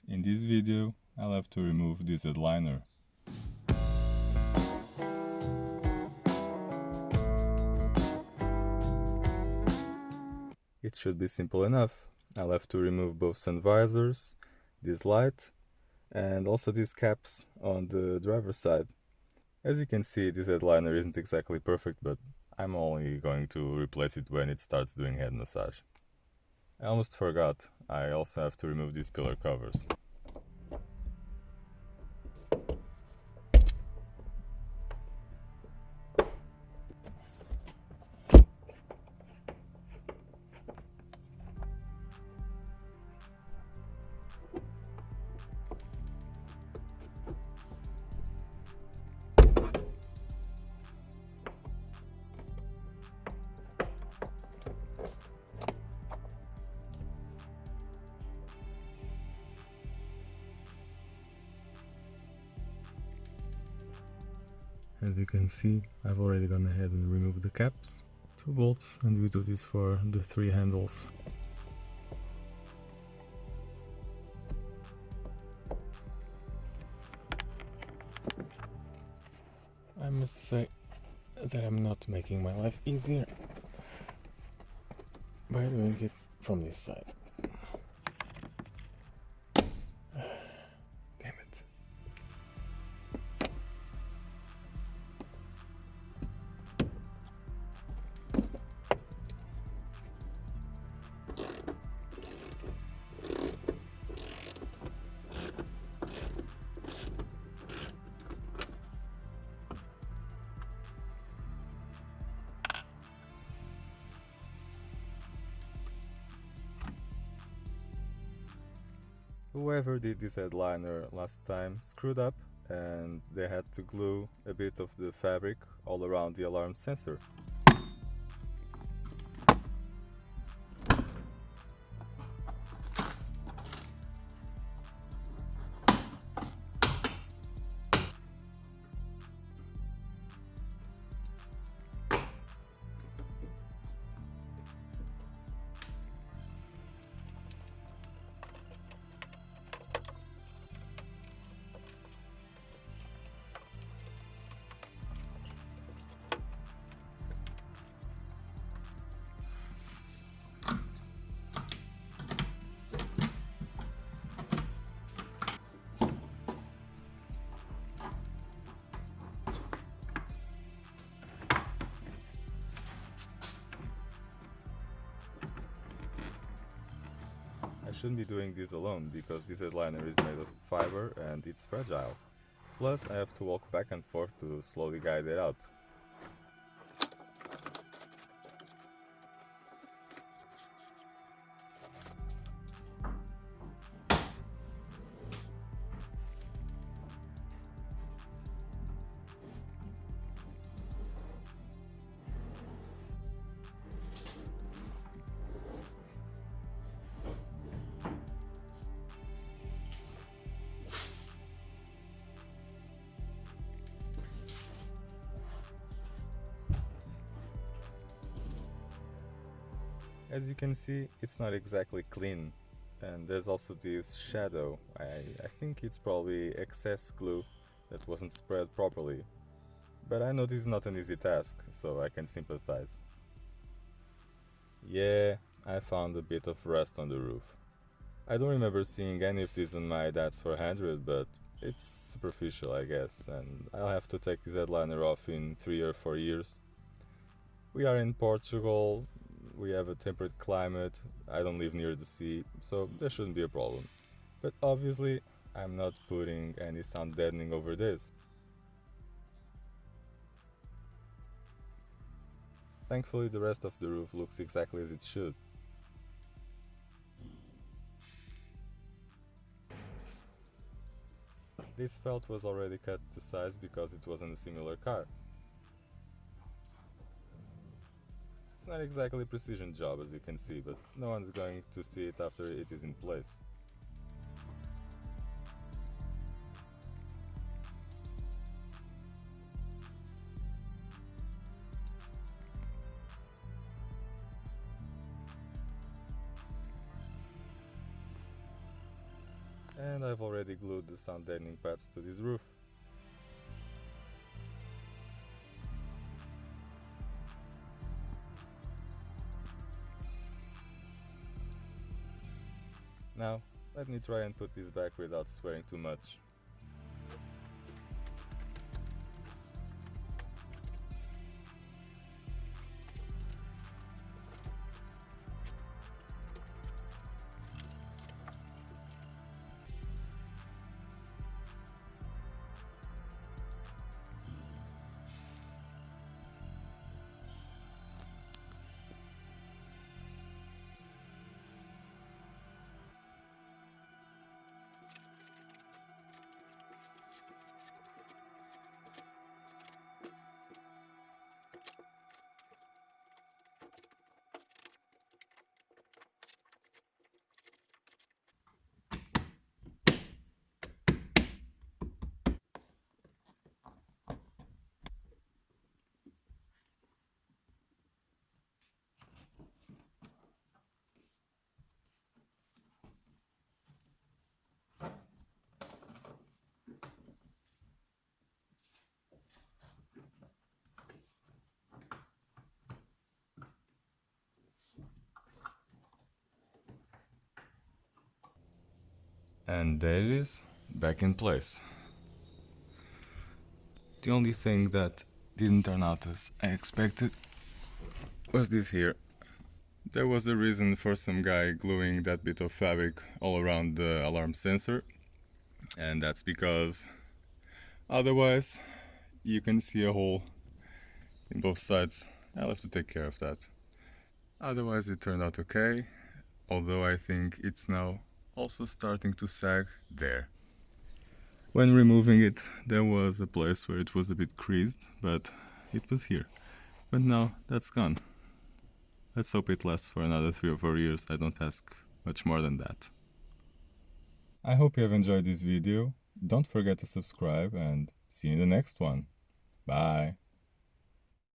In this video, I'll have to remove this headliner. It should be simple enough. I'll have to remove both sun visors, this light, and also these caps on the driver's side. As you can see, this headliner isn't exactly perfect, but I'm only going to replace it when it starts doing head massage. I almost forgot, I also have to remove these pillar covers. As you can see, I've already gone ahead and removed the caps, 2 bolts, and we do this for the 3 handles. I must say that I'm not making my life easier by doing it from this side. Damn it. Whoever did this headliner last time screwed up and they had to glue a bit of the fabric all around the alarm sensor. I shouldn't be doing this alone because this headliner is made of fiber and it's fragile. Plus I have to walk back and forth to slowly guide it out. As you can see, it's not exactly clean, and there's also this shadow. I think it's probably excess glue that wasn't spread properly. But I know this is not an easy task, so I can sympathize. Yeah, I found a bit of rust on the roof. I don't remember seeing any of this on my dad's 400, but it's superficial, I guess, and I'll have to take this headliner off in 3 or 4 years. We are in Portugal, we have a temperate climate, I don't live near the sea, so there shouldn't be a problem. But obviously, I'm not putting any sound deadening over this. Thankfully, the rest of the roof looks exactly as it should. This felt was already cut to size because it was on a similar car. It's not exactly a precision job as you can see, but no one's going to see it after it is in place. And I've already glued the sound deadening pads to this roof. Now, let me try and put this back without swearing too much. And there it is, back in place. The only thing that didn't turn out as I expected was this here. There was a reason for some guy gluing that bit of fabric all around the alarm sensor, and that's because otherwise you can see a hole in both sides. I'll have to take care of that. Otherwise it turned out okay, although I think it's now also starting to sag there. When removing it, there was a place where it was a bit creased, but it was here. But now that's gone. Let's hope it lasts for another 3 or 4 years. I don't ask much more than that. I hope you have enjoyed this video. Don't forget to subscribe and see you in the next one. Bye.